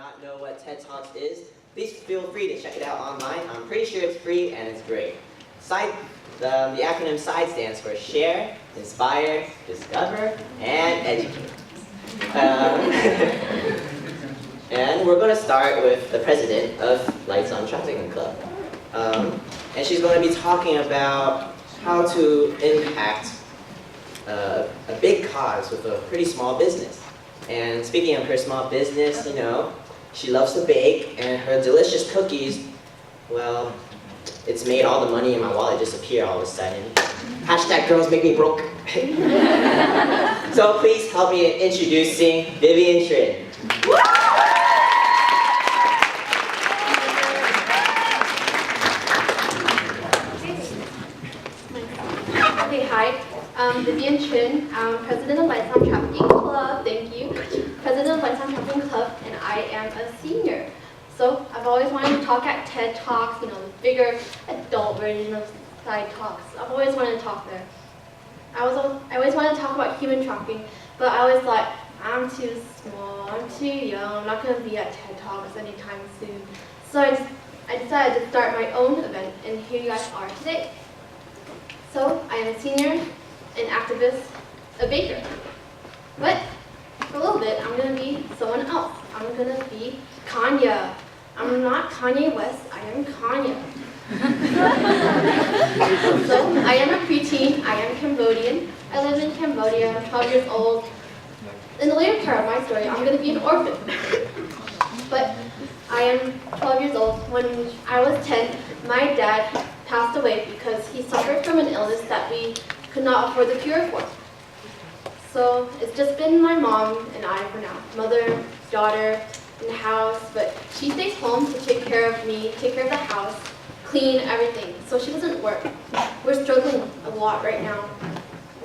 not know what TED Talks is, please feel free to check it out online. I'm pretty sure it's free and it's great. The acronym SIDE stands for Share, Inspire, Discover, and Educate. And we're going to start with the president of Lights on Trafficking Club. And she's going to be talking about how to impact a big cause with a pretty small business. And speaking of her small business, you know, she loves to bake, and her delicious cookies, well, it's made all the money in my wallet disappear all of a sudden. Hashtag girls make me broke. So please help me in introducing Vivien Trinh. Okay, hi. I'm Vivien Trinh. I'm president of Lights on Trafficking Club. Thank you. President of Lights on Trafficking Club, and I am a senior. So I've always wanted to talk at TED Talks, you know, the bigger adult version of side talks. I've always wanted to talk there. I always wanted to talk about human trafficking, but I always thought, I'm too small, I'm too young, I'm not going to be at TED Talks anytime soon. So I decided to start my own event, and here you guys are today. So I am a senior, an activist, a baker. But for a little bit, I'm going to be someone else. I'm going to be Kanye. I'm not Kanye West, I am Kanye. So I am a preteen, I am Cambodian. I live in Cambodia, I'm 12 years old. In the later part of my story, I'm going to be an orphan. But I am 12 years old. When I was 10, my dad passed away because he suffered from an illness that we could not afford the cure for. So it's just been my mom and I for now. Mother, daughter, in the house, but she stays home to take care of me, take care of the house, clean everything. So she doesn't work. We're struggling a lot right now.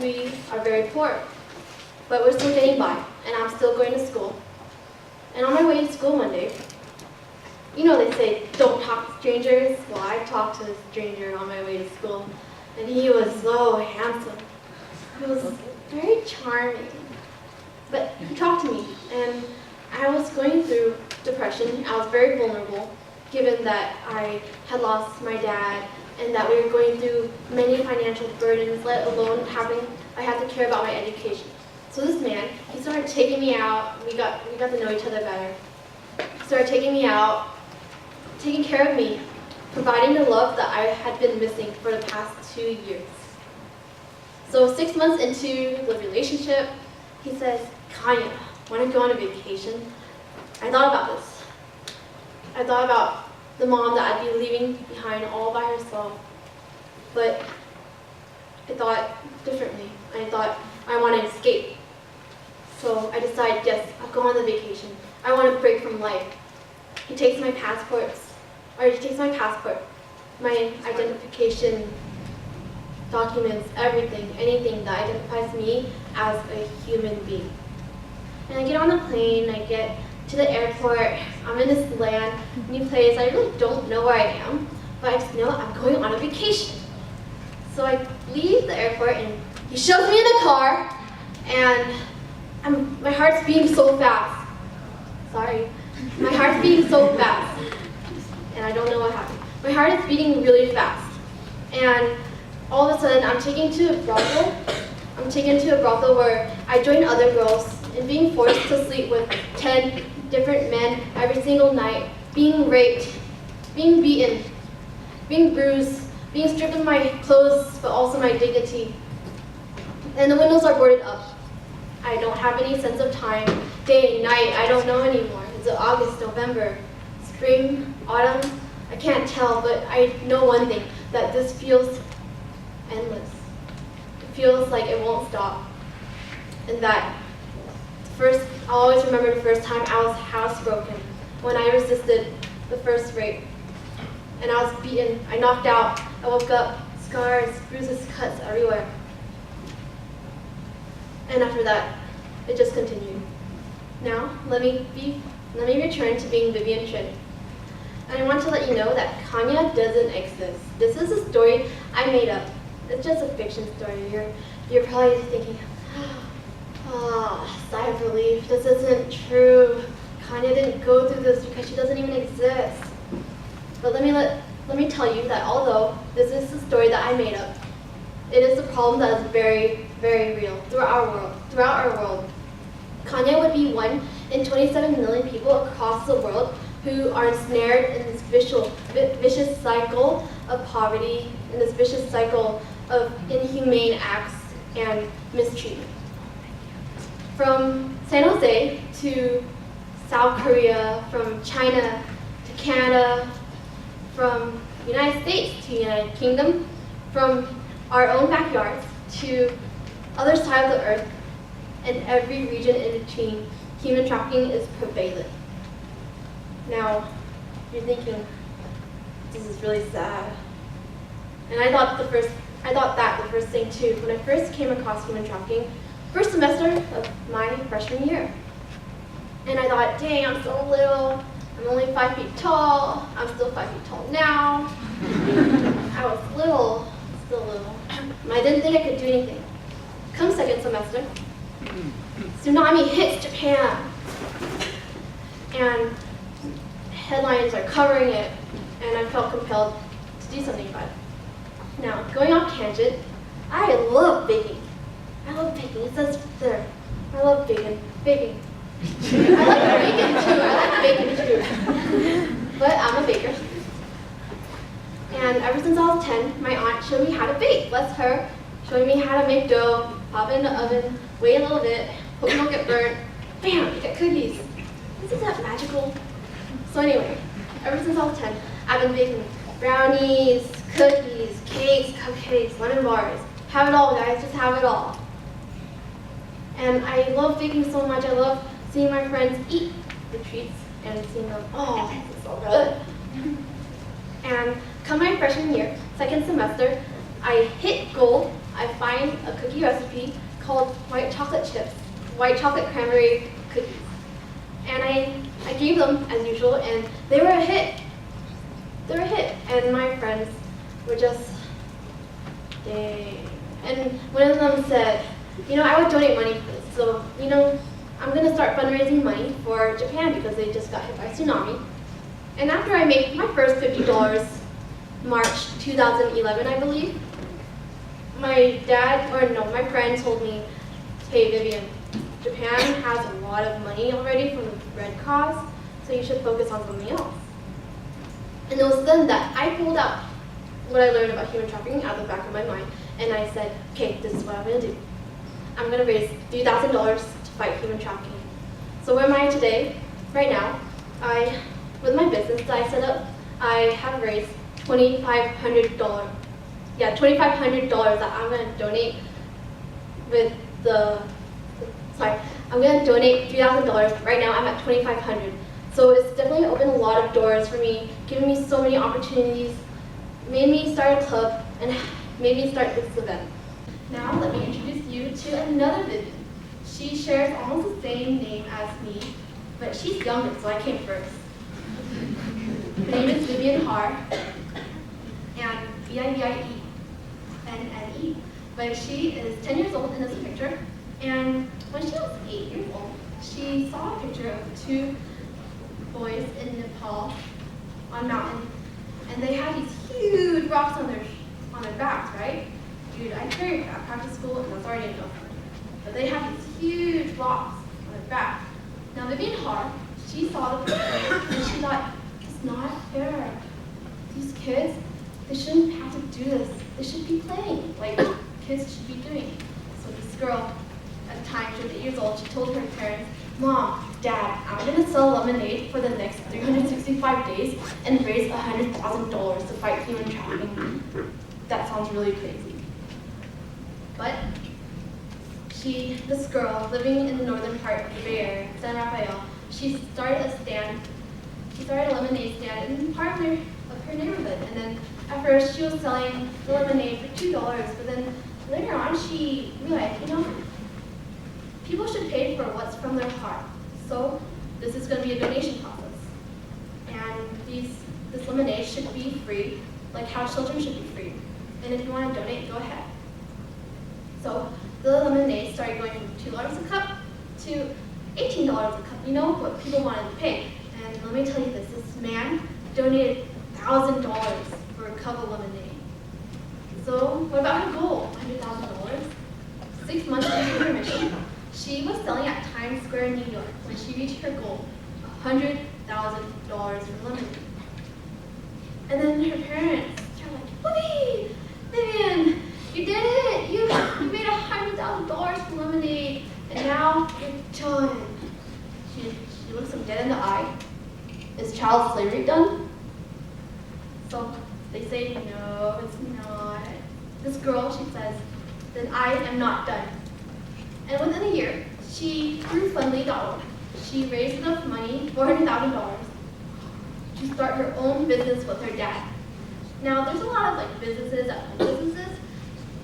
We are very poor, but we're still getting by, and I'm still going to school. And on my way to school one day, you know they say, don't talk to strangers. Well, I talked to a stranger on my way to school, and he was so handsome. He was very charming. But he talked to me, and I was going through depression. I was very vulnerable, given that I had lost my dad, and that we were going through many financial burdens, let alone I had to care about my education. So this man, he started taking me out. We got to know each other better. He started taking me out, taking care of me, providing the love that I had been missing for the past 2 years. So 6 months into the relationship, he says, Kanye, want to go on a vacation? I thought about this. I thought about the mom that I'd be leaving behind all by herself. But I thought differently. I thought I want to escape. So I decided, yes, I'll go on the vacation. I want to break from life. He takes my passport, my identification documents, everything, anything that identifies me as a human being. And I get on the plane, I get to the airport, I'm in this new place, I really don't know where I am, but I just know I'm going on a vacation. So I leave the airport and he shoves me in a car, and my heart's beating so fast. Sorry. My heart's beating so fast, and I don't know what happened. My heart is beating really fast, and all of a sudden I'm taken to a brothel. I'm taken to a brothel where I join other girls and being forced to sleep with 10 different men every single night, being raped, being beaten, being bruised, being stripped of my clothes, but also my dignity. And the windows are boarded up. I don't have any sense of time, day and night, I don't know anymore. It's August, November, spring, autumn, I can't tell, but I know one thing, that this feels endless. It feels like it won't stop. And that I'll always remember the first time I was housebroken, when I resisted the first rape. And I was beaten, I knocked out, I woke up, scars, bruises, cuts everywhere. And after that, it just continued. Now, let me return to being Vivien Trinh. And I want to let you know that Kanye doesn't exist. This is a story I made up. It's just a fiction story. You're probably thinking, sigh of relief, this isn't true. Kanye didn't go through this because she doesn't even exist. But let me tell you that although this is the story that I made up, it is a problem that is very, very real throughout our world. Kanye would be 1 in 27 million people across the world who are ensnared in this vicious cycle of poverty, in this vicious cycle of inhumane acts and mistreatment. From San Jose to South Korea, from China to Canada, from the United States to the United Kingdom, from our own backyards to other side of the earth, and every region in between, human trafficking is prevalent. Now, you're thinking, this is really sad. And I thought that the first thing too, when I first came across human trafficking, first semester of my freshman year. And I thought, dang, I'm so little. I'm only 5 feet tall. I'm still 5 feet tall now. I was little, still little. And I didn't think I could do anything. Come second semester, tsunami hits Japan. And headlines are covering it. And I felt compelled to do something about it. Now, going off tangent, I love baking. I love baking. It says there. I love baking. Baking. I like bacon too. But I'm a baker. And ever since I was 10, my aunt showed me how to bake. Bless her. Showing me how to make dough, pop it in the oven, wait a little bit, hope you don't get burnt. Bam, you get cookies. Isn't that magical? So anyway, ever since I was 10, I've been baking brownies, cookies, cakes, cupcakes, lemon bars. Have it all, guys. Just have it all. And I love baking so much. I love seeing my friends eat the treats and seeing them, oh, this is so good. And come my freshman year, second semester, I hit gold. I find a cookie recipe called white chocolate cranberry cookies. And I gave them as usual, and they were a hit. They were a hit. And my friends were just, dang. And one of them said, I would donate money for this. So, I'm going to start fundraising money for Japan because they just got hit by a tsunami. And after I made my first $50, March 2011, I believe, my friend told me, hey Vivian, Japan has a lot of money already from the Red Cross, so you should focus on something else. And it was then that I pulled out what I learned about human trafficking out of the back of my mind, and I said, okay, this is what I'm going to do. I'm going to raise $3,000 to fight human trafficking. So where am I today? Right now, with my business that I set up, I have raised $2,500. Yeah, $2,500 that I'm going to donate I'm going to donate $3,000. Right now, I'm at $2,500. So it's definitely opened a lot of doors for me, given me so many opportunities, made me start a club, and made me start this event. Now let me introduce you to another Vivian. She shares almost the same name as me, but she's younger, so I came first. Her name is Vivien Har, and Vivienne, but she is 10 years old in this picture, and when she was 8 years old, she saw a picture of 2 boys in Nepal on a mountain, and they had these huge rocks on their backs, right? Dude, I carried a backpack to school, and that's already enough. But they had these huge rocks on their back. Now, Vivien Har, she saw the picture, and she thought, it's not fair. These kids, they shouldn't have to do this. They should be playing, like kids should be doing. So this girl, at the time, she was 8 years old, she told her parents, Mom, Dad, I'm going to sell lemonade for the next 365 days and raise $100,000 to fight human trafficking. That sounds really crazy. But this girl living in the northern part of the Bay Area, San Rafael, she started a lemonade stand in part of her neighborhood. And then at first she was selling the lemonade for $2, but then later on she realized, people should pay for what's from their heart. So this is going to be a donation process. And this lemonade should be free, like how children should be free. And if you want to donate, go ahead. So the lemonade started going from $2 a cup to $18 a cup, you know, what people wanted to pay. And let me tell you this man donated $1,000 for a cup of lemonade. So what about her goal, $100,000? 6 months into her mission, she was selling at Times Square, New York, when she reached her goal, $100,000 for lemonade. And then her parents are like, whoopee, Vivien, you did it! You made $100,000 for lemonade, and now you're done. She looks him dead in the eye. Is child slavery done? So they say, no, it's not. This girl, she says, then I am not done. And within a year, she, through Fundly.org, she raised enough money, $400,000, to start her own business with her dad. Now, there's a lot of like businesses, at-home businesses.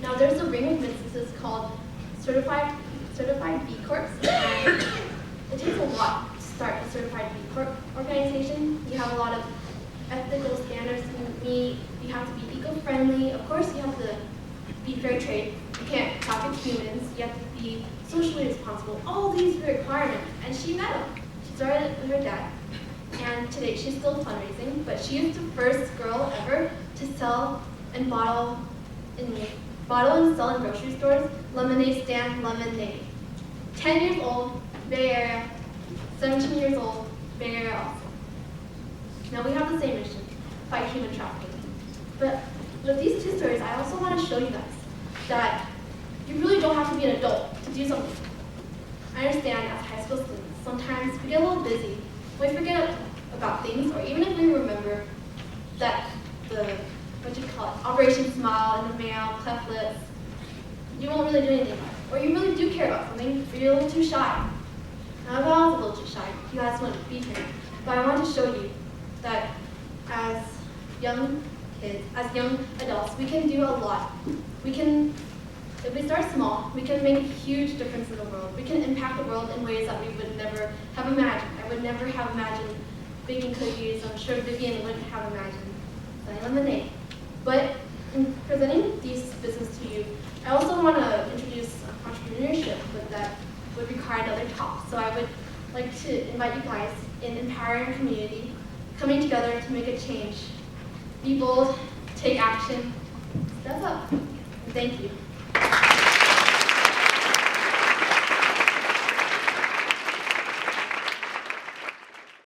Now, there's a ring of businesses called Certified B Corps. And it takes a lot to start a Certified B Corp organization. You have a lot of ethical standards to meet. You have to be eco-friendly. Of course, you have to be fair trade. You can't traffic humans. You have to be socially responsible. All these requirements, and she met them. She started with her dad, and today she's still fundraising. But she is the first girl ever to sell and bottle and sell in grocery stores lemonade stand lemonade. 10 years old, Bay Area. 17 years old, Bay Area also. Now we have the same mission, fight human trafficking. But with these two stories, I also want to show you guys that you really don't have to be an adult to do something. I understand as high school students, sometimes we get a little busy. We forget about things, or even if we remember that Operation Smile in the mail, cleft lips, you won't really do anything about it. Or you really do care about something, but you're a little too shy. Now, I was a little too shy. You guys wouldn't be here. But I want to show you that as young kids, as young adults, we can do a lot. We can, if we start small, we can make a huge difference in the world. We can impact the world in ways that we would never have imagined. I would never have imagined baking cookies. I'm sure Vivien wouldn't have imagined selling lemonade. But in presenting these businesses to you, I also want to introduce entrepreneurship, but that would require another talk. So I would like to invite you guys in empowering community, coming together to make a change. Be bold, take action, step up. Thank you.